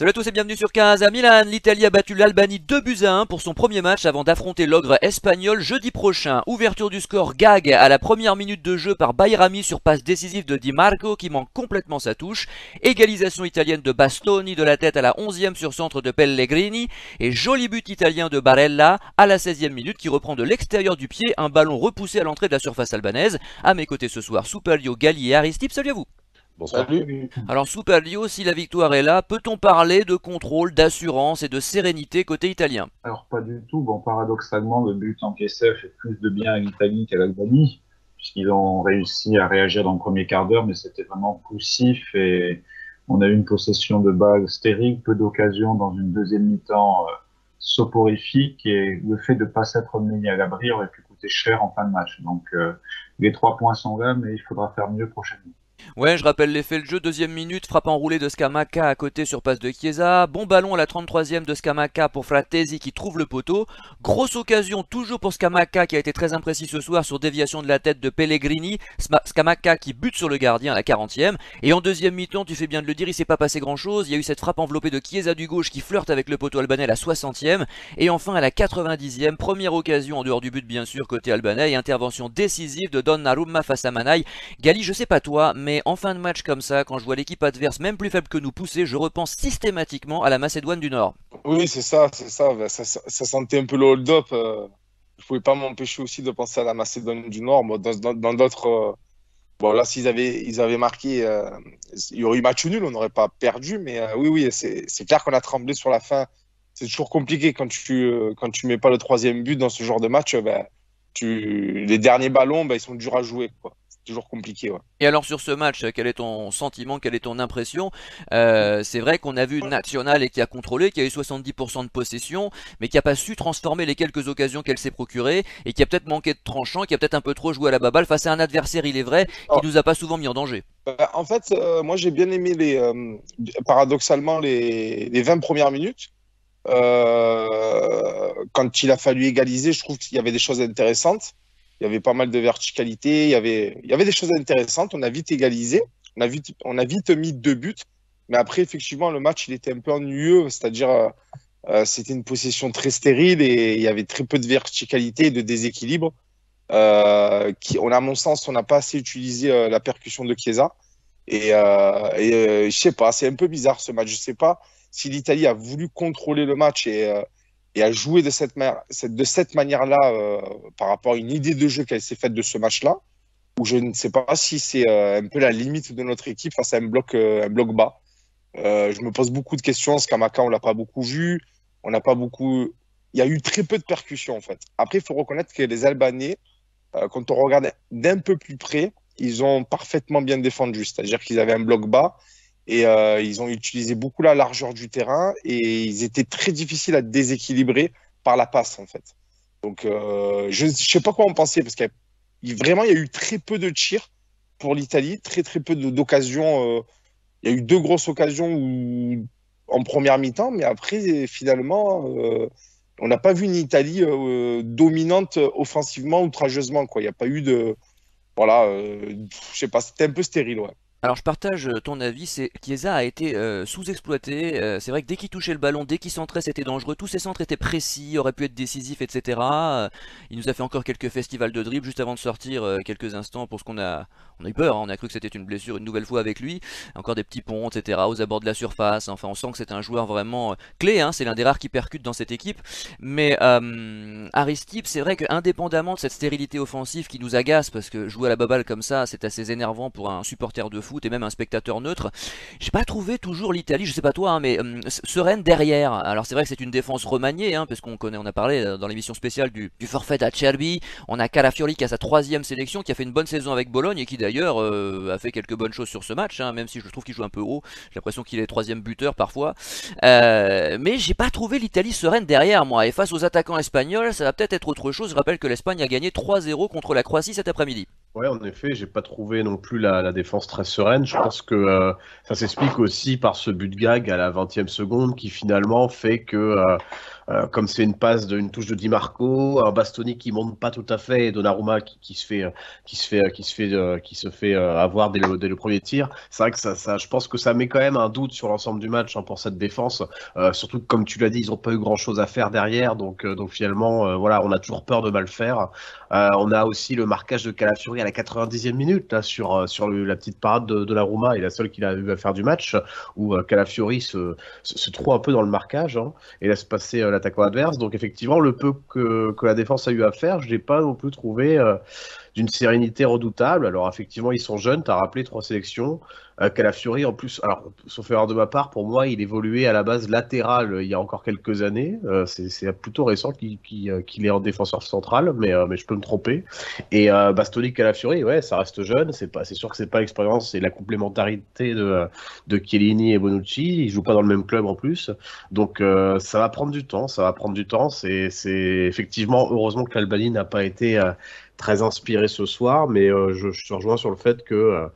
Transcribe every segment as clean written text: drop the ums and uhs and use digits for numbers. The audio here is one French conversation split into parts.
Salut à tous et bienvenue sur 15 à Milan. L'Italie a battu l'Albanie 2-1 pour son premier match avant d'affronter l'ogre espagnol jeudi prochain. Ouverture du score gag à la première minute de jeu par Bayrami sur passe décisive de Di Marco qui manque complètement sa touche. Égalisation italienne de Bastoni de la tête à la 11e sur centre de Pellegrini. Et joli but italien de Barella à la 16e minute qui reprend de l'extérieur du pied un ballon repoussé à l'entrée de la surface albanaise. À mes côtés ce soir, Superlio, Gali et Aristide. Salut à vous. Bonsoir. Salut. Alors Superlio, si la victoire est là, peut-on parler de contrôle, d'assurance et de sérénité côté italien? Alors pas du tout. Bon, paradoxalement, le but encaissé fait plus de bien à l'Italie qu'à l'Albanie, puisqu'ils ont réussi à réagir dans le premier quart d'heure, mais c'était vraiment poussif et on a eu une possession de balle stérile, peu d'occasions dans une deuxième mi-temps soporifique et le fait de ne pas s'être mis à l'abri aurait pu coûter cher en fin de match. Donc les 3 points sont là, mais il faudra faire mieux prochainement. Ouais, je rappelle l'effet de jeu, deuxième minute, frappe enroulée de Scamacca à côté sur passe de Chiesa, bon ballon à la 33e de Scamacca pour Fratesi qui trouve le poteau, grosse occasion toujours pour Scamacca qui a été très imprécis ce soir sur déviation de la tête de Pellegrini, Scamacca qui bute sur le gardien à la 40e, et en deuxième mi-temps, tu fais bien de le dire, il s'est pas passé grand chose, il y a eu cette frappe enveloppée de Chiesa du gauche qui flirte avec le poteau albanais à la 60e, et enfin à la 90e, première occasion en dehors du but bien sûr côté albanais, et intervention décisive de Donnarumma face à Manaï. Gali, je sais pas toi, mais en fin de match comme ça, quand je vois l'équipe adverse même plus faible que nous pousser, je repense systématiquement à la Macédoine du Nord. Oui, c'est ça, c'est ça. Ben, ça sentait un peu le hold-up. Je pouvais pas m'empêcher aussi de penser à la Macédoine du Nord. Bon, dans d'autres. Bon, là, ils avaient marqué, il y aurait eu match nul, on n'aurait pas perdu. Mais oui, oui, c'est clair qu'on a tremblé sur la fin. C'est toujours compliqué quand tu mets pas le troisième but dans ce genre de match. Ben, les derniers ballons, ben, ils sont durs à jouer, quoi. C'est toujours compliqué, ouais. Et alors sur ce match, quel est ton sentiment, quelle est ton impression? C'est vrai qu'on a vu une nationale et qui a contrôlé, qui a eu 70% de possession, mais qui n'a pas su transformer les quelques occasions qu'elle s'est procurées, et qui a peut-être manqué de tranchant, qui a peut-être un peu trop joué à la baballe face à un adversaire, il est vrai, qui nous a pas souvent mis en danger. En fait, moi, j'ai bien aimé paradoxalement les 20 premières minutes. Quand il a fallu égaliser, je trouve qu'il y avait des choses intéressantes. Il y avait pas mal de verticalité. Il y avait des choses intéressantes. On a vite égalisé. On a vite mis 2 buts. Mais après, effectivement, le match, il était un peu ennuyeux. C'est-à-dire, c'était une possession très stérile et il y avait très peu de verticalité et de déséquilibre. À mon sens, on n'a pas assez utilisé la percussion de Chiesa. Je sais pas, c'est un peu bizarre ce match. Je sais pas si l'Italie a voulu contrôler le match et a joué de cette manière-là par rapport à une idée de jeu qu'elle s'est faite de ce match-là, ou je ne sais pas si c'est un peu la limite de notre équipe face à un bloc bas. Je me pose beaucoup de questions. Scamacca, on l'a pas beaucoup vu. On n'a pas beaucoup. Il y a eu très peu de percussions en fait. Après, il faut reconnaître que les Albanais, quand on regarde d'un peu plus près, ils ont parfaitement bien défendu. C'est-à-dire qu'ils avaient un bloc bas et ils ont utilisé beaucoup la largeur du terrain et ils étaient très difficiles à déséquilibrer par la passe en fait. Donc je ne sais pas quoi en penser parce vraiment il y a eu très peu de tirs pour l'Italie, très très peu d'occasions. Il y a eu 2 grosses occasions en première mi-temps, mais après finalement on n'a pas vu une Italie dominante offensivement, outrageusement quoi. Il n'y a pas eu de voilà, je sais pas, c'était un peu stérile, ouais. Alors je partage ton avis, c'est Chiesa a été sous-exploité, c'est vrai que dès qu'il touchait le ballon, dès qu'il centrait c'était dangereux, tous ses centres étaient précis, auraient pu être décisifs, etc. Il nous a fait encore quelques festivals de dribble juste avant de sortir quelques instants pour ce on a eu peur, hein, on a cru que c'était une blessure une nouvelle fois avec lui, encore des petits ponts, etc. aux abords de la surface, enfin on sent que c'est un joueur vraiment clé, hein, c'est l'un des rares qui percute dans cette équipe, mais Aristide, c'est vrai qu'indépendamment de cette stérilité offensive qui nous agace, parce que jouer à la baballe comme ça c'est assez énervant pour un supporter de foot et même un spectateur neutre. J'ai pas trouvé toujours l'Italie, je sais pas toi, hein, mais sereine derrière. Alors c'est vrai que c'est une défense remaniée, hein, parce on a parlé dans l'émission spéciale du forfait d'Acerbi. On a Calafiori qui a sa 3e sélection, qui a fait une bonne saison avec Bologne et qui d'ailleurs a fait quelques bonnes choses sur ce match, hein, même si je trouve qu'il joue un peu haut. J'ai l'impression qu'il est 3e buteur parfois. Mais j'ai pas trouvé l'Italie sereine derrière moi. Et face aux attaquants espagnols, ça va peut-être être autre chose. Je rappelle que l'Espagne a gagné 3-0 contre la Croatie cet après-midi. Ouais, en effet, j'ai pas trouvé non plus la défense très sereine. Je pense que ça s'explique aussi par ce but gag à la 20e seconde qui finalement fait que Comme c'est une passe d'une touche de Di Marco, un Bastoni qui monte pas tout à fait, et Donnarumma qui se fait avoir dès le premier tir. C'est vrai que je pense que ça met quand même un doute sur l'ensemble du match, hein, pour cette défense. Surtout que, comme tu l'as dit, ils ont pas eu grand chose à faire derrière, donc finalement, voilà, on a toujours peur de mal faire. On a aussi le marquage de Calafiori à la 90e minute, là, sur la petite parade de Donnarumma, et la seule qu'il a eu à faire du match, où Calafiori se trouve un peu dans le marquage, hein, et laisse passer l'attaquant adverse. Donc effectivement, le peu que la défense a eu à faire, je l'ai pas non plus trouvé d'une sérénité redoutable. Alors effectivement, ils sont jeunes, tu as rappelé 3 sélections. Calafiori, en plus, alors, sauf erreur de ma part, pour moi, il évoluait à la base latéral il y a encore quelques années. C'est plutôt récent qu'il est en défenseur central, mais je peux me tromper. Et Bastoni, Calafiori, ouais, ça reste jeune. C'est sûr que c'est pas l'expérience et la complémentarité de Chiellini et Bonucci. Ils jouent pas dans le même club en plus. Donc ça va prendre du temps, ça va prendre du temps. C'est effectivement, heureusement que l'Albanie n'a pas été très inspiré ce soir, mais je te rejoins sur le fait que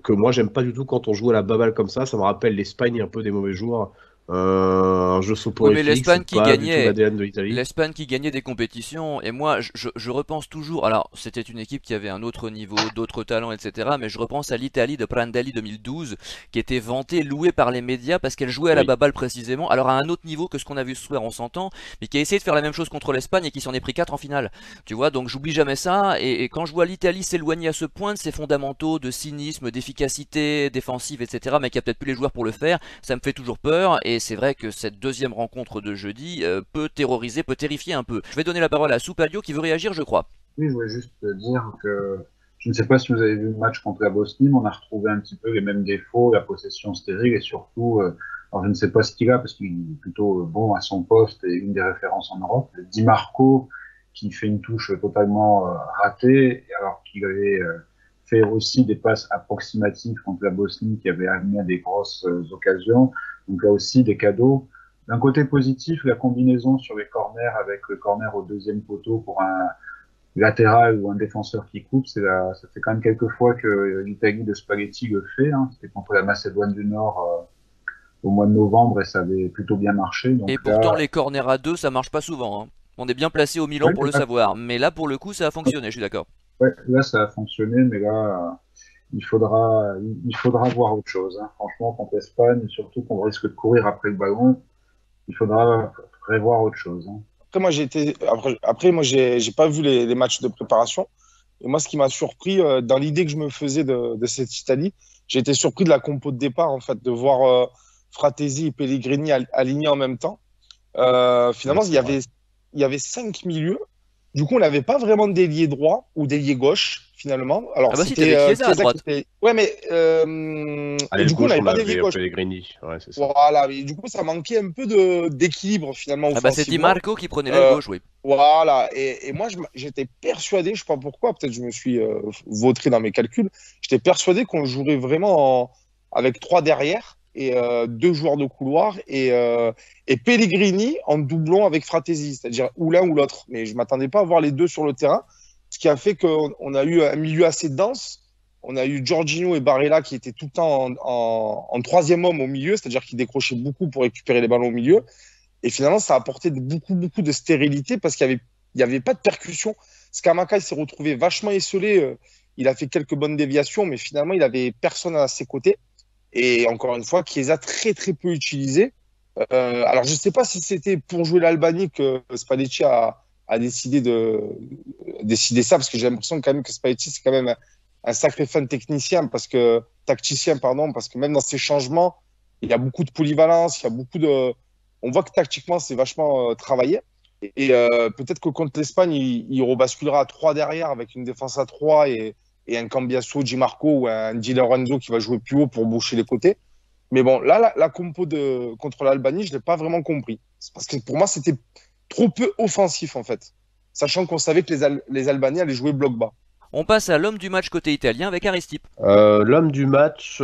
moi j'aime pas du tout quand on joue à la baballe comme ça me rappelle l'Espagne un peu des mauvais jours. Un jeu Oui, mais soporifique, c'est pas du tout l'ADN de l'Italie. l'Espagne qui gagnait des compétitions, et moi je repense toujours, alors c'était une équipe qui avait un autre niveau, d'autres talents, etc. Mais je repense à l'Italie de Prandelli 2012, qui était vantée, louée par les médias parce qu'elle jouait à la Oui. baballe précisément, alors à un autre niveau que ce qu'on a vu ce soir, on s'entend, mais qui a essayé de faire la même chose contre l'Espagne et qui s'en est pris 4 en finale. Tu vois, donc j'oublie jamais ça, et quand je vois l'Italie s'éloigner à ce point de ses fondamentaux, de cynisme, d'efficacité défensive, etc., mais qui a peut-être plus les joueurs pour le faire, ça me fait toujours peur, et c'est vrai que cette deuxième rencontre de jeudi peut terroriser, peut terrifier un peu. Je vais donner la parole à Soupalio qui veut réagir, je crois. Oui, je voulais juste dire que je ne sais pas si vous avez vu le match contre la Bosnie, mais on a retrouvé un petit peu les mêmes défauts, la possession stérile et surtout, alors je ne sais pas ce qu'il a parce qu'il est plutôt bon à son poste et une des références en Europe, le Di Marco qui fait une touche totalement ratée alors qu'il avait fait aussi des passes approximatives contre la Bosnie qui avait amené à des grosses occasions. Donc là aussi des cadeaux. D'un côté positif, la combinaison sur les corners avec le corner au deuxième poteau pour un latéral ou un défenseur qui coupe, ça fait quand même quelques fois que l'Italie de Spalletti le fait. Hein. C'était contre la Macédoine du Nord au mois de novembre et ça avait plutôt bien marché. Et Donc pourtant, là, les corners à deux, ça marche pas souvent, hein. On est bien placé au Milan ouais, pour le là, savoir, mais là pour le coup, ça a fonctionné, je suis d'accord. ouais, là, ça a fonctionné, mais là, il faudra voir autre chose. Hein. Franchement, contre l'Espagne, surtout qu'on risque de courir après le ballon, il faudra prévoir autre chose. Hein. Moi, j'ai pas vu les matchs de préparation. Et moi, ce qui m'a surpris dans l'idée que je me faisais de cette Italie, j'ai été surpris de la compo de départ, en fait, de voir Fratesi et Pellegrini alignés en même temps. Ouais, Finalement, c'est vrai. il y avait 5 milieux. Du coup, on n'avait pas vraiment d'ailier droit ou d'ailier gauche, finalement. Ah Alors, bah si, c'était t'avais Chiesa à Chiesa qui droite. était. Ouais, mais. À Et l'aile du coup, on gauche, n'avait on pas d'ailier avait gauche. Pellegrini. Ouais, c'est ça. Voilà. Et du coup, ça manquait un peu d'équilibre, finalement, Ah bah c'est Di offensivement. Marco qui prenait l'aile Euh, gauche, oui. voilà. Et moi, j'étais persuadé, je sais pas pourquoi, peut-être je me suis vautré dans mes calculs, j'étais persuadé qu'on jouerait vraiment avec 3 derrière et 2 joueurs de couloir et Pellegrini en doublon avec Fratesi, c'est-à-dire ou l'un ou l'autre. Mais je m'attendais pas à voir les deux sur le terrain, ce qui a fait qu'on a eu un milieu assez dense. On a eu Jorginho et Barella qui étaient tout le temps en troisième homme au milieu, c'est-à-dire qu'ils décrochaient beaucoup pour récupérer les ballons au milieu. Et finalement, ça a apporté beaucoup de stérilité parce qu'il y avait pas de percussion. Scamacca, il s'est retrouvé vachement esselé. Il a fait quelques bonnes déviations, mais finalement, il avait personne à ses côtés. Et encore une fois, Chiesa très très peu utilisé. Alors, je ne sais pas si c'était pour jouer l'Albanie que Spalletti a décidé ça, parce que j'ai l'impression quand même que Spalletti, c'est quand même un sacré fan tacticien, pardon, parce que même dans ses changements, il y a beaucoup de polyvalence, il y a beaucoup de. On voit que tactiquement, c'est vachement travaillé. Et peut-être que contre l'Espagne, il rebasculera à 3 derrière avec une défense à 3 et un Cambiasso, Di Marco ou un Di Lorenzo qui va jouer plus haut pour boucher les côtés. Mais bon, là, la compo contre l'Albanie, je ne l'ai pas vraiment compris. C'est parce que pour moi, c'était trop peu offensif, en fait. Sachant qu'on savait que les Albanais allaient jouer bloc bas. On passe à l'homme du match côté italien avec Aristip. L'homme du match,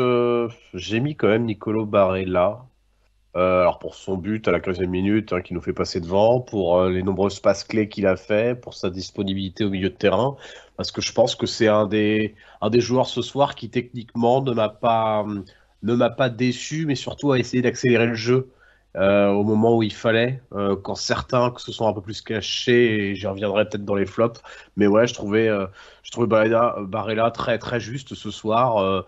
j'ai mis quand même Nicolo Barella. Alors pour son but à la 15e minute, hein, qui nous fait passer devant, pour les nombreuses passes clés qu'il a fait, pour sa disponibilité au milieu de terrain, parce que je pense que c'est un des joueurs ce soir qui techniquement ne m'a pas déçu, mais surtout a essayé d'accélérer le jeu. au moment où il fallait, quand certains se sont un peu plus cachés, et j'y reviendrai peut-être dans les flops. Mais ouais, je trouvais Barella très très juste ce soir,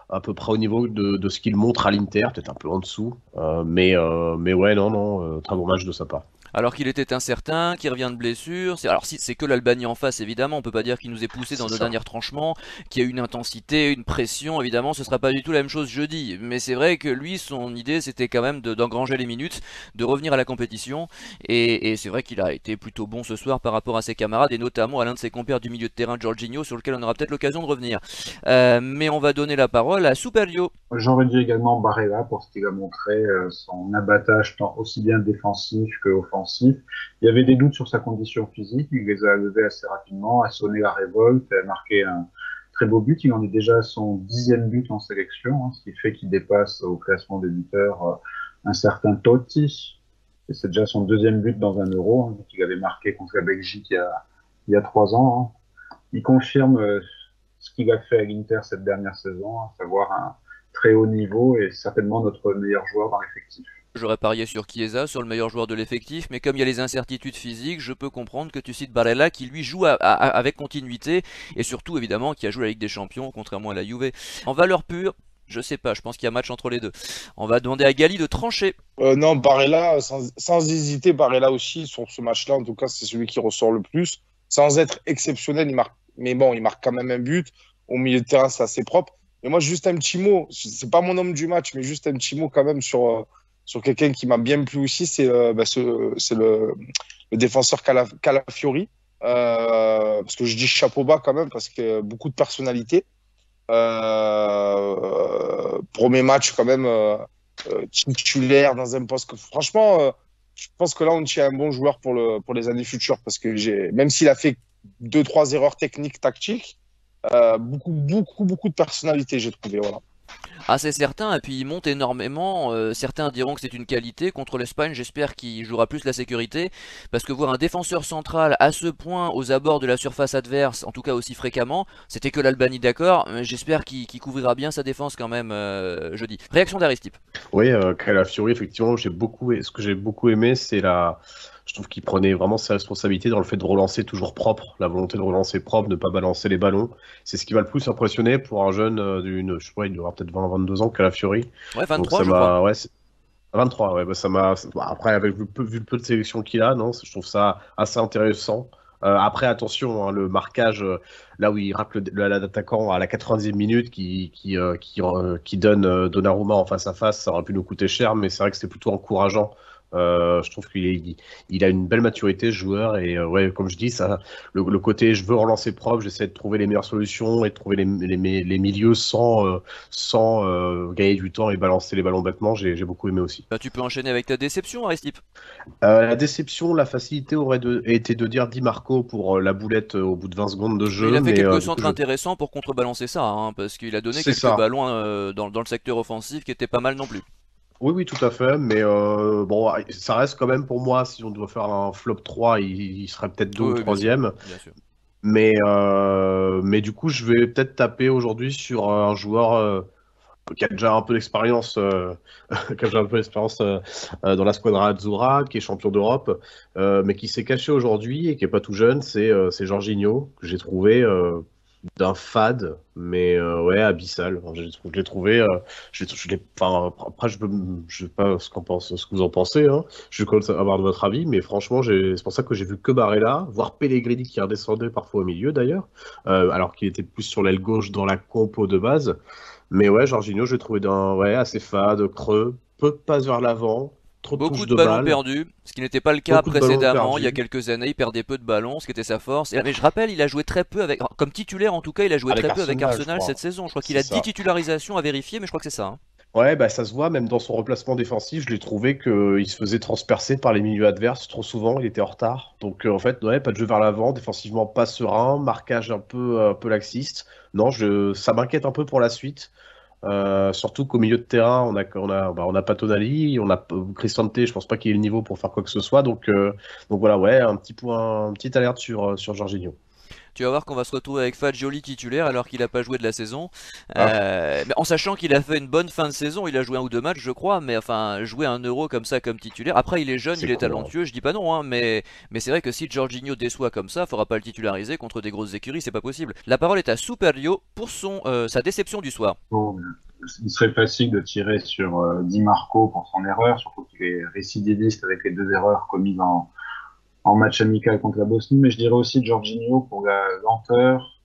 à peu près au niveau de ce qu'il montre à l'Inter, peut-être un peu en dessous. Mais ouais, non, non, très bon match de sa part. Alors qu'il était incertain, qu'il revient de blessure. Alors si c'est que l'Albanie en face, évidemment, on peut pas dire qu'il nous ait poussé dans C'est de ça. derniers tranchements, qu'il y a une intensité, une pression. Évidemment, ce sera pas du tout la même chose jeudi. Mais c'est vrai que lui, son idée, c'était quand même d'engranger les minutes, de revenir à la compétition. Et c'est vrai qu'il a été plutôt bon ce soir par rapport à ses camarades et notamment à l'un de ses compères du milieu de terrain, Jorginho, sur lequel on aura peut-être l'occasion de revenir. Mais on va donner la parole à Superio. J'aurais dit également Barella pour ce qu'il a montré, son abattage tant aussi bien défensif que offensif. Il y avait des doutes sur sa condition physique, il les a levés assez rapidement, a sonné la révolte, a marqué un très beau but. Il en est déjà à son 10e but en sélection, hein, ce qui fait qu'il dépasse au classement des buteurs un certain Totti. Et c'est déjà son 2e but dans un Euro, hein, qu'il avait marqué contre la Belgique il y a 3 ans. Hein. Il confirme ce qu'il a fait à l'Inter cette dernière saison, à savoir un très haut niveau et certainement notre meilleur joueur dans l'effectif. J'aurais parié sur Chiesa, sur le meilleur joueur de l'effectif, mais comme il y a les incertitudes physiques, je peux comprendre que tu cites Barella qui lui joue avec continuité et surtout évidemment qui a joué la Ligue des Champions contrairement à la Juve. En valeur pure, je sais pas, je pense qu'il y a match entre les deux. On va demander à Gali de trancher. Non, Barella, sans hésiter, Barella aussi, sur ce match-là, en tout cas, c'est celui qui ressort le plus. Sans être exceptionnel, il marque. Mais bon, il marque quand même un but. Au milieu de terrain, c'est assez propre. Et moi, juste un petit mot, c'est pas mon homme du match, mais juste un petit mot quand même sur quelqu'un qui m'a bien plu aussi, c'est le défenseur Calafiori. Parce que je dis chapeau bas quand même, parce que beaucoup de personnalité. Premier match quand même titulaire dans un poste que franchement je pense que là on tient un bon joueur pour les années futures parce que même s'il a fait deux trois erreurs techniques tactiques beaucoup de personnalité j'ai trouvé voilà. Ah c'est certain, et puis il monte énormément. Certains diront que c'est une qualité. Contre l'Espagne, j'espère qu'il jouera plus la sécurité. Parce que voir un défenseur central à ce point aux abords de la surface adverse, en tout cas aussi fréquemment, c'était que l'Albanie d'accord, mais j'espère qu'il couvrira bien sa défense quand même jeudi. Réaction d'Aristide. Oui, Calafiori, effectivement, ce que j'ai beaucoup aimé, je trouve qu'il prenait vraiment ses responsabilités dans le fait de relancer toujours propre, la volonté de relancer propre, de ne pas balancer les ballons. C'est ce qui va le plus impressionner pour un jeune je sais pas, il doit avoir peut-être 20-22 ans, Calafiori. Ouais, Donc 23 ça je crois. m'a, ouais, 23, ouais, bah ça m'a. Bah, après, avec vu le peu de sélection qu'il a, non, je trouve ça assez intéressant. Après, attention, hein, le marquage, là où il rate l'attaquant à la 90e minute qui donne Donnarumma en face à face, ça aurait pu nous coûter cher, mais c'est vrai que c'est plutôt encourageant. Je trouve qu'il a une belle maturité, ce joueur, et ouais, comme je dis, ça, le côté je veux relancer propre, j'essaie de trouver les meilleures solutions et de trouver les milieux sans gagner du temps et balancer les ballons bêtement, j'ai beaucoup aimé aussi. Bah, tu peux enchaîner avec ta déception Aristide. La déception, la facilité été de dire Di Marco pour la boulette au bout de 20 secondes de Mais il jeu, a fait mais quelques du coup, centres intéressants pour contrebalancer ça, hein, parce qu'il a donné c'est quelques ça. ballons dans le secteur offensif qui étaient pas mal non plus. Oui, oui, tout à fait, mais bon, ça reste quand même pour moi, si on doit faire un flop 3, il serait peut-être deux Oui, ou oui, bien sûr, troisième. bien sûr. Mais du coup, je vais peut-être taper aujourd'hui sur un joueur qui a déjà un peu d'expérience, qui a déjà un peu d'expérience dans la squadra Azzurra, qui est champion d'Europe, mais qui s'est caché aujourd'hui et qui est pas tout jeune, c'est Jorginho, que j'ai trouvé d'un fade, mais ouais, abyssal. Enfin, je l'ai trouvé, enfin, après, je sais pas ce que vous en pensez, hein. Je suis content d'avoir de votre avis, mais franchement, c'est pour ça que j'ai vu que Barella, voire Pellegrini qui redescendait parfois au milieu d'ailleurs, alors qu'il était plus sur l'aile gauche dans la compo de base. Mais ouais, Jorginho, je l'ai trouvé ouais, assez fade, creux, peu de passes vers l'avant, trop de Beaucoup touches de de ballons balle, perdus, ce qui n'était pas le cas beaucoup de ballons précédemment. Il y a perdus quelques années, il perdait peu de ballons, ce qui était sa force. Mais je rappelle, il a joué très peu comme titulaire en tout cas, il a joué avec très peu avec Arsenal, je Arsenal cette crois. saison. Je crois qu'il C'est a 10 ça. titularisations à vérifier, mais je crois que c'est ça, hein. Ouais, bah ça se voit, même dans son replacement défensif, je l'ai trouvé qu'il se faisait transpercer par les milieux adverses trop souvent, il était en retard. Donc en fait, ouais, pas de jeu vers l'avant, défensivement pas serein, marquage un peu laxiste. Non, ça m'inquiète un peu pour la suite. Surtout qu'au milieu de terrain, on a pas Tonali, on a Cristante, je pense pas qu'il ait le niveau pour faire quoi que ce soit. Donc voilà, ouais, un petit point, une petite alerte sur Jorginho. Tu vas voir qu'on va se retrouver avec Fagioli titulaire alors qu'il n'a pas joué de la saison. Ah, Mais en sachant qu'il a fait une bonne fin de saison, il a joué 1 ou 2 matchs, je crois, mais enfin, jouer un Euro comme ça, comme titulaire. Après, il est jeune, C'est il est court. talentueux, je dis pas non, hein, mais c'est vrai que si Jorginho déçoit comme ça, faudra pas le titulariser contre des grosses écuries, c'est pas possible. La parole est à Superio pour sa déception du soir. Bon, il serait facile de tirer sur Di Marco pour son erreur, surtout qu'il est récidiviste avec les 2 erreurs commises en match amical contre la Bosnie, mais je dirais aussi Jorginho pour la lenteur,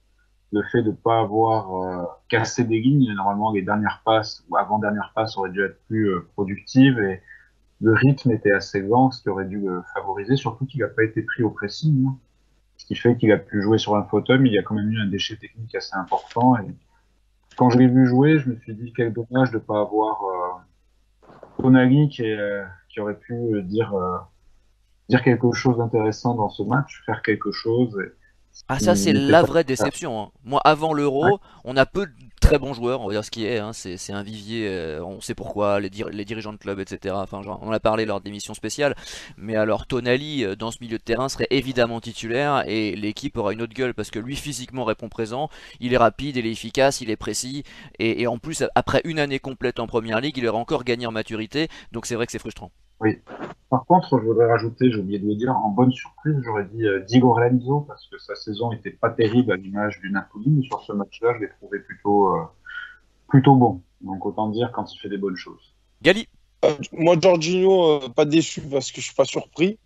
le fait de ne pas avoir cassé des lignes. Normalement, les dernières passes ou avant-dernières passes auraient dû être plus productives et le rythme était assez lent, ce qui aurait dû le favoriser, surtout qu'il n'a pas été pris au pressing, hein. Ce qui fait qu'il a pu jouer sur un fauteuil, mais il y a quand même eu un déchet technique assez important. Et quand je l'ai vu jouer, je me suis dit quel dommage de ne pas avoir Tonali qui aurait pu dire quelque chose d'intéressant dans ce match, faire quelque chose. Ah, ça, Il c'est n'était la pas. vraie déception, hein. Moi, avant Ouais, l'Euro, on a peu de très bons joueurs, on va dire ce qui est, hein. C'est un vivier, on sait pourquoi, les dirigeants de club, etc. Enfin, genre, on en a parlé lors de l'émission spéciale. Mais alors, Tonali, dans ce milieu de terrain, serait évidemment titulaire et l'équipe aura une autre gueule parce que lui, physiquement, répond présent. Il est rapide, il est efficace, il est précis. Et en plus, après une année complète en première ligue, il aura encore gagné en maturité. Donc, c'est vrai que c'est frustrant. oui. Par contre, je voudrais rajouter, j'ai oublié de le dire, en bonne surprise, j'aurais dit Di Lorenzo, parce que sa saison n'était pas terrible à l'image du Napoli, mais sur ce match-là, je l'ai trouvé plutôt bon. Donc autant dire quand il fait des bonnes choses. Gali. moi, Jorginho, pas déçu parce que je suis pas surpris.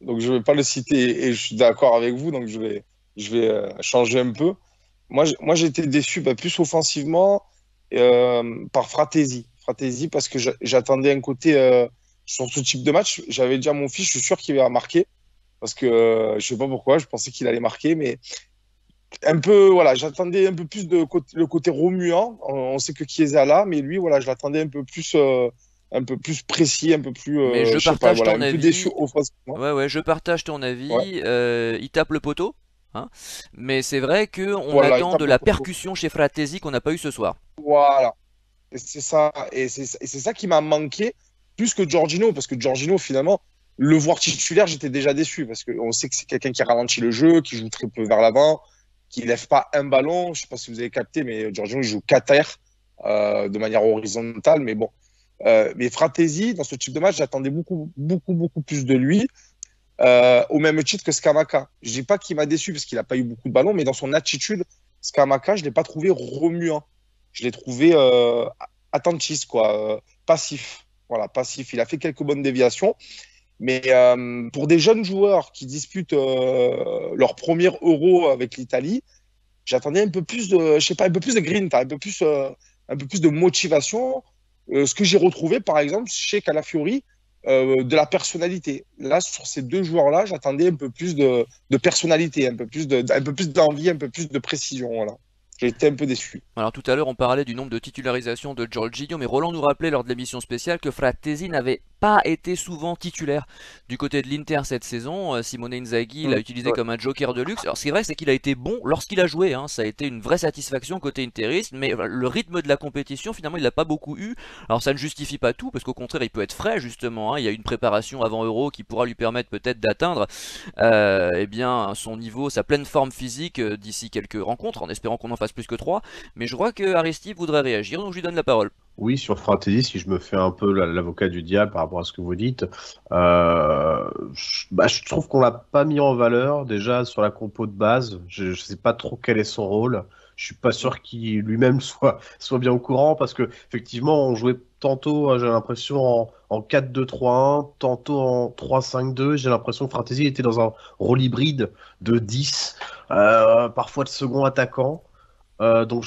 Donc, je vais pas le citer et je suis d'accord avec vous. Donc, je vais changer un peu. Moi, j'ai été déçu plus offensivement par Fratesi. Fratesi parce que j'attendais un côté sur ce type de match. J'avais dit à mon fils, je suis sûr qu'il va marquer parce que je sais pas pourquoi, je pensais qu'il allait marquer, mais un peu, voilà, j'attendais un peu plus le côté remuant. On sait que Chiesa là, mais lui, voilà, je l'attendais un peu plus précis, un peu plus, Mais je je sais pas, partage voilà, ton un peu déçu avis. offensivement. Ouais, ouais, je partage ton Ouais, avis. Il tape le poteau, hein. Mais c'est vrai que on voilà, il attend de tape le la poteau. percussion chez Fratesi qu'on n'a pas eu ce soir. Voilà. Et c'est ça, et c'est ça qui m'a manqué plus que Jorginho, parce que Jorginho, finalement, le voir titulaire, j'étais déjà déçu, parce qu'on sait que c'est quelqu'un qui ralentit le jeu, qui joue très peu vers l'avant, qui lève pas un ballon. Je sais pas si vous avez capté, mais Jorginho, il joue 4 airs de manière horizontale, mais bon. Mais Fratesi, dans ce type de match, j'attendais beaucoup, beaucoup, beaucoup plus de lui, au même titre que Scamacca. Je dis pas qu'il m'a déçu, parce qu'il n'a pas eu beaucoup de ballons, mais dans son attitude, Scamacca, je l'ai pas trouvé remuant. Je l'ai trouvé attentiste, quoi, passif. Voilà, passif. Il a fait quelques bonnes déviations. Mais pour des jeunes joueurs qui disputent leur premier Euro avec l'Italie, j'attendais un peu plus de, je sais pas, un peu plus de grinta, un peu plus de motivation. Ce que j'ai retrouvé, par exemple, chez Calafiori, de la personnalité. Là, sur ces 2 joueurs-là, j'attendais un peu plus de personnalité, un peu plus d'envie, un peu plus de précision. Voilà. J'ai été un peu déçu. Alors tout à l'heure on parlait du nombre de titularisations de Jorginho, mais Roland nous rappelait lors de l'émission spéciale que Fratesi n'avait pas été souvent titulaire du côté de l'Inter cette saison. Simone Inzaghi l'a utilisé Ouais. comme un joker de luxe. Alors ce qui est vrai, c'est qu'il a été bon lorsqu'il a joué, hein. Ça a été une vraie satisfaction côté interiste, mais le rythme de la compétition finalement il l'a pas beaucoup eu. Alors ça ne justifie pas tout, parce qu'au contraire il peut être frais justement, hein. Il y a une préparation avant Euro qui pourra lui permettre peut-être d'atteindre eh bien, son niveau, sa pleine forme physique d'ici quelques rencontres, en espérant qu'on en fasse plus que 3. Mais je crois que Aristide voudrait réagir, donc je lui donne la parole. Oui, sur Fratesi, si je me fais un peu l'avocat du diable par rapport à ce que vous dites, je trouve qu'on l'a pas mis en valeur déjà sur la compo de base. Je ne sais pas trop quel est son rôle. Je suis pas sûr qu'il lui-même soit bien au courant parce que effectivement, on jouait tantôt, j'ai l'impression, en 4-2-3-1, tantôt en 3-5-2. J'ai l'impression que Fratesi était dans un rôle hybride de 10, parfois de second attaquant. Donc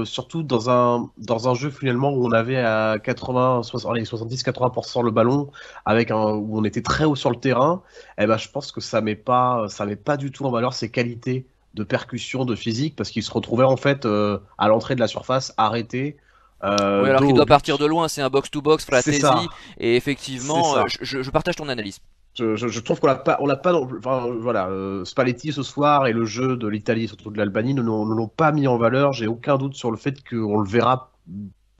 surtout dans un jeu finalement où on avait à 70-80% le ballon où on était très haut sur le terrain, eh ben je pense que ça met pas du tout en valeur ses qualités de percussion, de physique, parce qu'il se retrouvait en fait à l'entrée de la surface arrêté, Oui, alors dos qu'il au doit partir but. de loin, c'est un box-to-box, C'est ça, Fratesi, et c'est effectivement, ça. je partage ton analyse. Je trouve qu'on l'a pas, enfin, voilà, Spalletti ce soir et le jeu de l'Italie, surtout de l'Albanie, ne l'ont pas mis en valeur. J'ai aucun doute sur le fait qu'on le verra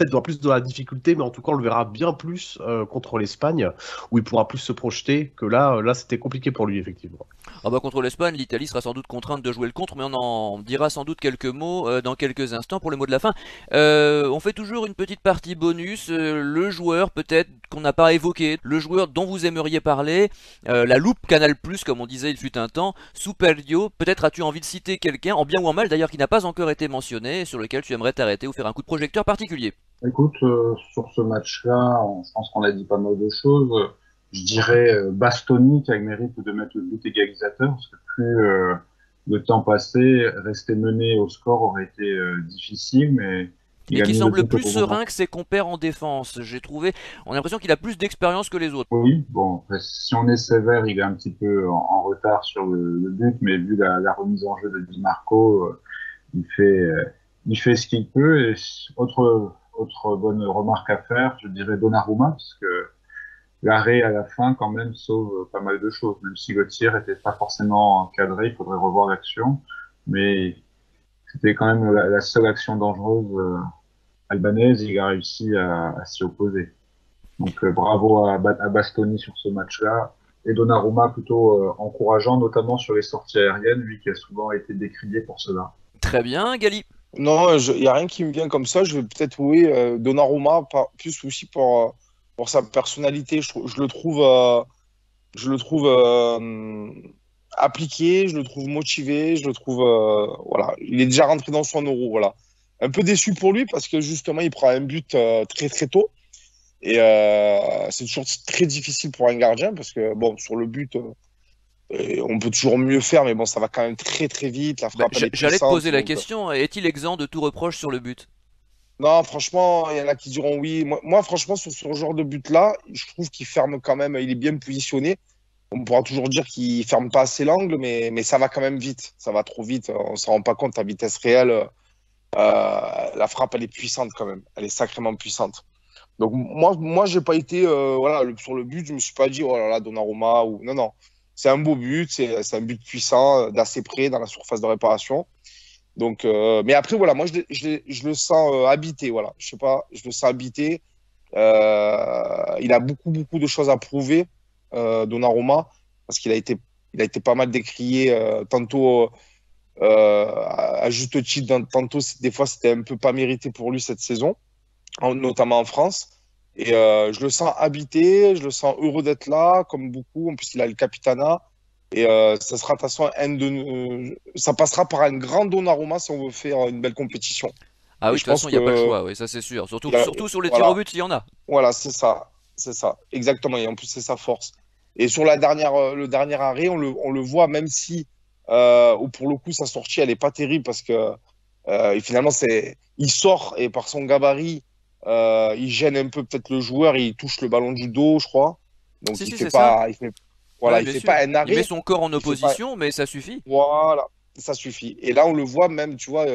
peut-être plus dans la difficulté, mais en tout cas, on le verra bien plus contre l'Espagne, où il pourra plus se projeter que là, c'était compliqué pour lui, effectivement. Ah bah contre l'Espagne, l'Italie sera sans doute contrainte de jouer le contre, mais on en dira sans doute quelques mots dans quelques instants pour les mots de la fin. On fait toujours une petite partie bonus, le joueur peut-être qu'on n'a pas évoqué, le joueur dont vous aimeriez parler, la loupe Canal+, comme on disait il fut un temps, Superio, peut-être as-tu envie de citer quelqu'un, en bien ou en mal d'ailleurs, qui n'a pas encore été mentionné, et sur lequel tu aimerais t'arrêter ou faire un coup de projecteur particulier. Écoute, sur ce match-là, je pense qu'on a dit pas mal de choses. Je dirais Bastoni qui a le mérite de mettre le but égalisateur, parce que plus le temps passé, rester mené au score aurait été difficile, mais il Et a qui mis le semble but au plus bon moment. serein que ses compères en défense, j'ai trouvé, on a l'impression qu'il a plus d'expérience que les autres. Oui, bon, après, si on est sévère, il est un petit peu en retard sur le but, mais vu la remise en jeu de Di Marco, il fait, il fait ce qu'il peut. Et autre bonne remarque à faire, je dirais Donnarumma, parce que l'arrêt à la fin, quand même, sauve pas mal de choses. Même si le tir était pas forcément cadré, il faudrait revoir l'action. Mais c'était quand même la seule action dangereuse albanaise. Il a réussi à s'y opposer. Donc bravo à Bastoni sur ce match-là. Et Donnarumma plutôt encourageant, notamment sur les sorties aériennes, lui qui a souvent été décrié pour cela. Très bien, Gali. Non, il n'y a rien qui me vient comme ça. Je vais peut-être louer Donnarumma, plus aussi pour sa personnalité. Je le trouve appliqué, je le trouve motivé, je le trouve voilà, il est déjà rentré dans son euro, voilà. Un peu déçu pour lui parce que justement il prend un but très très tôt et c'est toujours très difficile pour un gardien parce que bon sur le but on peut toujours mieux faire mais bon ça va quand même très très vite, la Bah, frappe elle est j'allais te puissante poser la donc question, est-il exempt de tout reproche sur le but? non franchement il y en a qui diront oui. Moi franchement sur ce genre de but là je trouve qu'il ferme quand même, il est bien positionné. On pourra toujours dire qu'il ferme pas assez l'angle, mais ça va quand même vite. Ça va trop vite. On s'en rend pas compte à vitesse réelle. La frappe, elle est puissante quand même. Elle est sacrément puissante. Donc moi, j'ai pas été voilà sur le but, je me suis pas dit oh là là Donnarumma ou non non. C'est un beau but, c'est un but puissant, d'assez près dans la surface de réparation. Donc mais après voilà, moi je le sens habité. Voilà, je sais pas, je le sens habité. Il a beaucoup de choses à prouver, Donnarumma, parce il a été pas mal décrié, tantôt à juste titre, tantôt des fois c'était un peu pas mérité pour lui cette saison, notamment en France. Et je le sens habité, je le sens heureux d'être là, comme beaucoup. En plus, il a le capitana. Et ça sera de toute façon ça passera par un grand Donnarumma si on veut faire une belle compétition. Ah Et oui, de je toute façon, pense il n'y a pas le que choix, oui, ça c'est sûr. Surtout, il a- surtout sur les tirs au voilà, but, s'il y en a. voilà, c'est ça, exactement. Et en plus, c'est sa force. Et sur le dernier arrêt, on le voit, même si, ou pour le coup, sa sortie, elle est pas terrible parce que et finalement, il sort et par son gabarit, il gêne un peu peut-être le joueur, il touche le ballon du dos, je crois. Donc Si, si, c'est ça. voilà, Ouais, il bien fait sûr. pas un Il met arrêt, son corps en il fait pas, opposition, mais ça suffit. voilà, ça suffit. Et là, on le voit même, tu vois,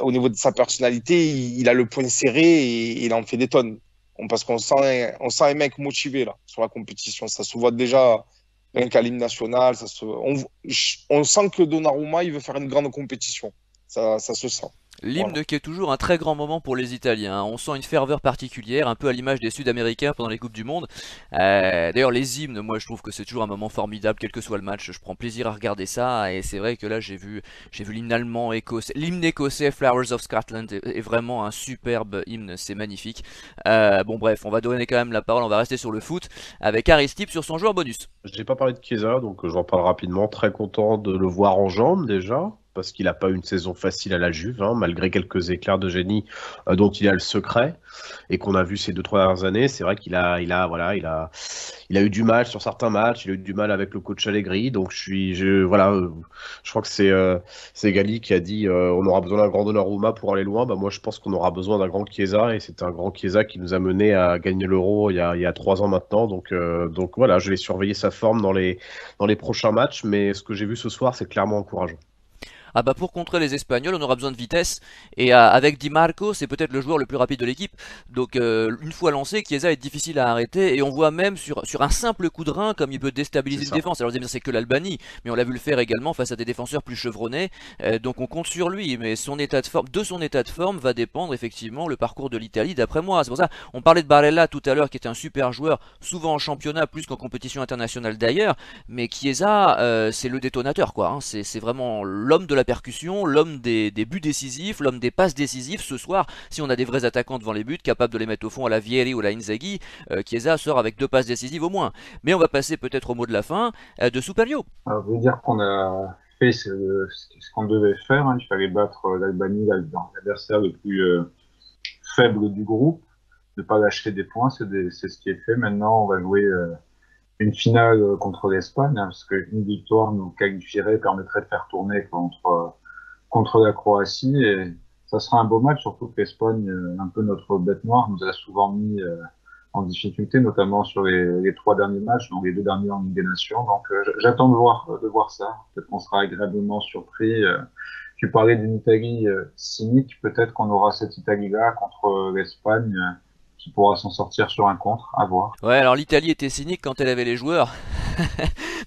au niveau de sa personnalité, il a le poing serré et il en fait des tonnes. Parce on sent un mec motivé là sur la compétition. Ça se voit déjà rien qu'à l'hymne national. On sent que Donnarumma, il veut faire une grande compétition. Ça se sent. Voilà. L'hymne qui est toujours un très grand moment pour les Italiens, hein. On sent une ferveur particulière, un peu à l'image des Sud-Américains pendant les Coupes du Monde. D'ailleurs, les hymnes, moi je trouve que c'est toujours un moment formidable, quel que soit le match. Je prends plaisir à regarder ça, et c'est vrai que là j'ai vu l'hymne allemand, écossais, l'hymne écossais, Flowers of Scotland, est vraiment un superbe hymne, c'est magnifique. Bon bref, on va donner quand même la parole, on va rester sur le foot avec Aristide sur son joueur bonus. J'ai pas parlé de Chiesa, donc j'en parle rapidement. Très content de le voir en jambes déjà, parce qu'il n'a pas eu une saison facile à la Juve, hein, malgré quelques éclairs de génie dont il a le secret et qu'on a vu ces 2-3 dernières années. C'est vrai il a eu du mal sur certains matchs, il a eu du mal avec le coach Allegri. Donc je crois que c'est Gali qui a dit on aura besoin d'un grand Donnarumma pour aller loin. Bah moi je pense qu'on aura besoin d'un grand Chiesa, et c'est un grand Chiesa qui nous a mené à gagner l'Euro il y a 3 ans maintenant. Donc voilà, je vais surveiller sa forme dans les prochains matchs, mais ce que j'ai vu ce soir, c'est clairement encourageant. Ah bah pour contrer les Espagnols, on aura besoin de vitesse et avec Di Marco, c'est peut-être le joueur le plus rapide de l'équipe. Donc une fois lancé, Chiesa est difficile à arrêter et on voit même sur un simple coup de rein comme il peut C'est déstabiliser une ça. défense. Alors vous allez me dire c'est que l'Albanie, mais on l'a vu le faire également face à des défenseurs plus chevronnés. Donc on compte sur lui, mais de son état de forme va dépendre effectivement le parcours de l'Italie d'après moi. C'est pour ça on parlait de Barella tout à l'heure qui était un super joueur, souvent en championnat plus qu'en compétition internationale d'ailleurs. Mais Chiesa, c'est le détonateur, quoi. Hein. C'est vraiment l'homme de la percussion, l'homme des buts décisifs, l'homme des passes décisives. Ce soir, si on a des vrais attaquants devant les buts, capables de les mettre au fond à la Vieri ou à la Inzaghi, Chiesa sort avec 2 passes décisives au moins. Mais on va passer peut-être au mot de la fin de Soupalio. Alors, je veux dire qu'on a fait ce qu'on devait faire, hein. Il fallait battre l'Albanie, l'adversaire le plus faible du groupe, ne pas lâcher des points, c'est ce qui est fait. Maintenant, on va jouer une finale contre l'Espagne, hein, parce qu'une victoire nous qualifierait, permettrait de faire tourner contre la Croatie, et ça sera un beau match, surtout que l'Espagne, un peu notre bête noire, nous a souvent mis en difficulté, notamment sur les 3 derniers matchs, donc les 2 derniers en Ligue des Nations. Donc j'attends de voir ça. Peut-être qu'on sera agréablement surpris. Tu parlais d'une Italie cynique, peut-être qu'on aura cette Italie-là contre l'Espagne qui pourra s'en sortir sur un contre, à voir. Ouais, alors l'Italie était cynique quand elle avait les joueurs,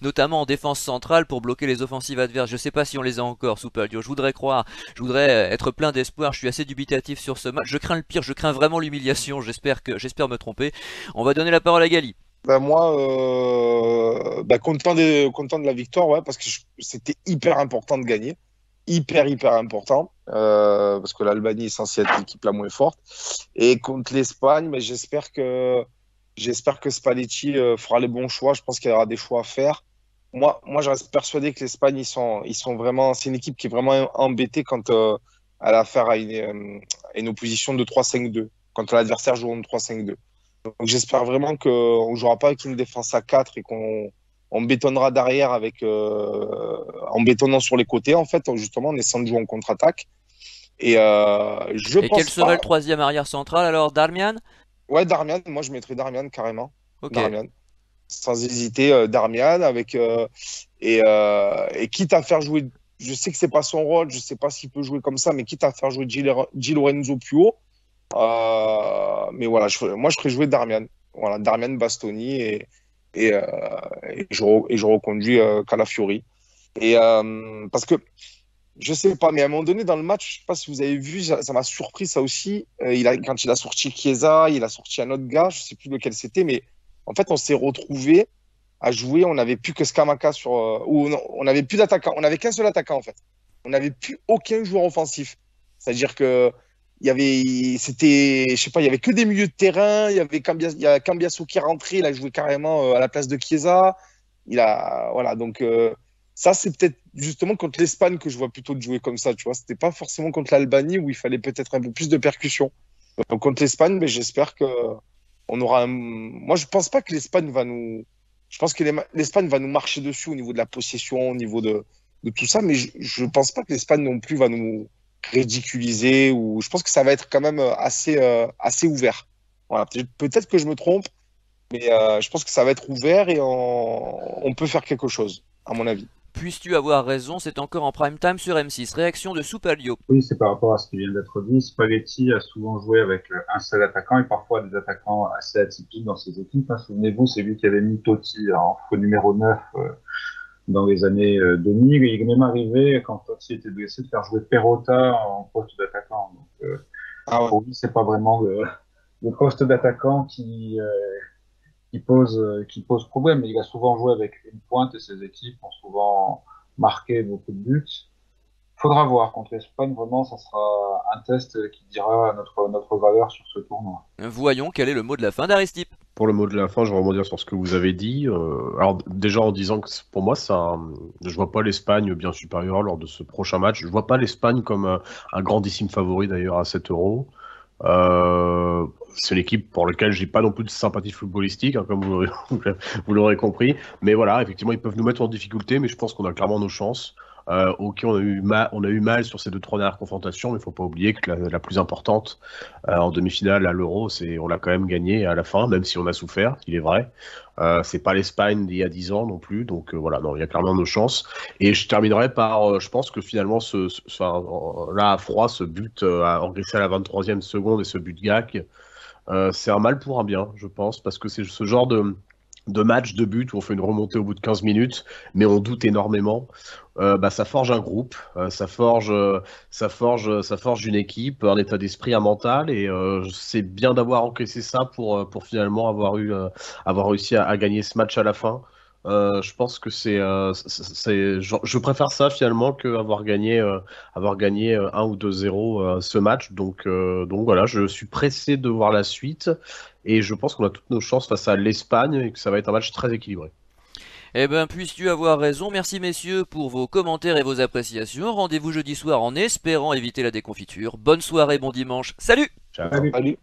notamment en défense centrale pour bloquer les offensives adverses. Je sais pas si on les a encore, Soupalio. Je voudrais croire, je voudrais être plein d'espoir. Je suis assez dubitatif sur ce match. Je crains le pire, je crains vraiment l'humiliation. J'espère me tromper. On va donner la parole à Gali. Ben moi, content de la victoire, ouais, parce que c'était hyper important de gagner. Hyper important. Parce que l'Albanie est censée être l'équipe la moins forte. Et contre l'Espagne, mais j'espère que Spalletti fera les bons choix. Je pense qu'il y aura des choix à faire. Moi, je reste persuadé que l'Espagne, ils sont vraiment, c'est une équipe qui est vraiment embêtée quand elle a affaire à une opposition de 3-5-2, quand l'adversaire joue en 3-5-2. Donc j'espère vraiment qu'on ne jouera pas avec une défense à 4 et qu'on bétonnera derrière en bétonnant sur les côtés, en fait, justement, en essayant de jouer en contre-attaque. Et je Et quel pense serait pas. le troisième arrière central alors, Darmian? Ouais, Darmian, moi je mettrais Darmian carrément. Ok. Darmian. Sans hésiter, Darmian et quitte à faire jouer. Je sais que c'est pas son rôle, je sais pas s'il peut jouer comme ça, mais quitte à faire jouer Di Lorenzo plus haut. Mais voilà, moi je ferais jouer Darmian. Voilà, Darmian Bastoni et, euh, et je reconduis Calafiori. Parce que je sais pas, mais à un moment donné dans le match, je sais pas si vous avez vu, ça m'a surpris ça aussi. Quand il a sorti Chiesa, il a sorti un autre gars, je sais plus lequel c'était, mais en fait on s'est retrouvé à jouer, on n'avait plus que Scamacca ou non, on n'avait plus d'attaquant, on n'avait qu'un seul attaquant en fait. On n'avait plus aucun joueur offensif. C'est-à-dire que je sais pas, il y avait que des milieux de terrain, il y a Cambiasso qui est rentré, il a joué carrément à la place de Chiesa. Voilà, donc ça c'est peut-être justement contre l'Espagne que je vois plutôt de jouer comme ça, tu vois. C'était pas forcément contre l'Albanie où il fallait peut-être un peu plus de percussion. Donc contre l'Espagne, mais j'espère que on aura moi je pense pas que l'Espagne va nous je pense que l'Espagne va nous marcher dessus au niveau de la possession, au niveau de tout ça, mais je pense pas que l'Espagne non plus va nous ridiculiser ou je pense que ça va être quand même assez ouvert. Voilà, peut-être que je me trompe, mais je pense que ça va être ouvert et on peut faire quelque chose, à mon avis. Puisses-tu avoir raison, c'est encore en prime time sur M6. Réaction de Soupalio. Oui, c'est par rapport à ce qui vient d'être dit. Spalletti a souvent joué avec un seul attaquant et parfois des attaquants assez atypiques dans ses équipes, hein. Souvenez-vous, c'est lui qui avait mis Totti en faux numéro 9 dans les années 2000. Et il est même arrivé, quand Totti était blessé, de faire jouer Perrotta en poste d'attaquant. Donc, Ah ouais. pour lui, c'est pas vraiment le poste d'attaquant qui pose problème. Mais il a souvent joué avec une pointe et ses équipes ont souvent marqué beaucoup de buts. Faudra voir contre l'Espagne, vraiment, ça sera un test qui dira notre valeur sur ce tournoi. Voyons quel est le mot de la fin d'Aristippe. Pour le mot de la fin, je vais rebondir sur ce que vous avez dit. Alors déjà en disant que pour moi, je vois pas l'Espagne bien supérieure lors de ce prochain match. Je vois pas l'Espagne comme un grandissime favori d'ailleurs à 7 euros. C'est l'équipe pour laquelle j'ai pas non plus de sympathie footballistique, hein, comme vous l'aurez compris. Mais voilà, effectivement, ils peuvent nous mettre en difficulté, mais je pense qu'on a clairement nos chances. Ok, on a eu mal sur ces 2-3 dernières confrontations, mais il ne faut pas oublier que la plus importante en demi-finale à l'Euro, on l'a quand même gagné à la fin, même si on a souffert, il est vrai. C'est pas l'Espagne d'il y a 10 ans non plus, donc voilà, non, il y a clairement nos chances. Et je terminerai par, je pense que finalement, là à froid, ce but engraissé à la 23e seconde et ce but gag, c'est un mal pour un bien, je pense, parce que c'est ce genre de match, de but, où on fait une remontée au bout de 15 minutes, mais on doute énormément. Ça forge un groupe, ça forge une équipe, un état d'esprit, un mental, et c'est bien d'avoir encaissé ça pour finalement avoir réussi à gagner ce match à la fin. Je pense que je préfère ça finalement avoir gagné 1 ou 2-0 ce match. Donc voilà, je suis pressé de voir la suite et je pense qu'on a toutes nos chances face à l'Espagne et que ça va être un match très équilibré. Eh ben, puisses-tu avoir raison. Merci messieurs pour vos commentaires et vos appréciations. Rendez-vous jeudi soir en espérant éviter la déconfiture. Bonne soirée, bon dimanche. Salut! Ciao. Salut. Salut.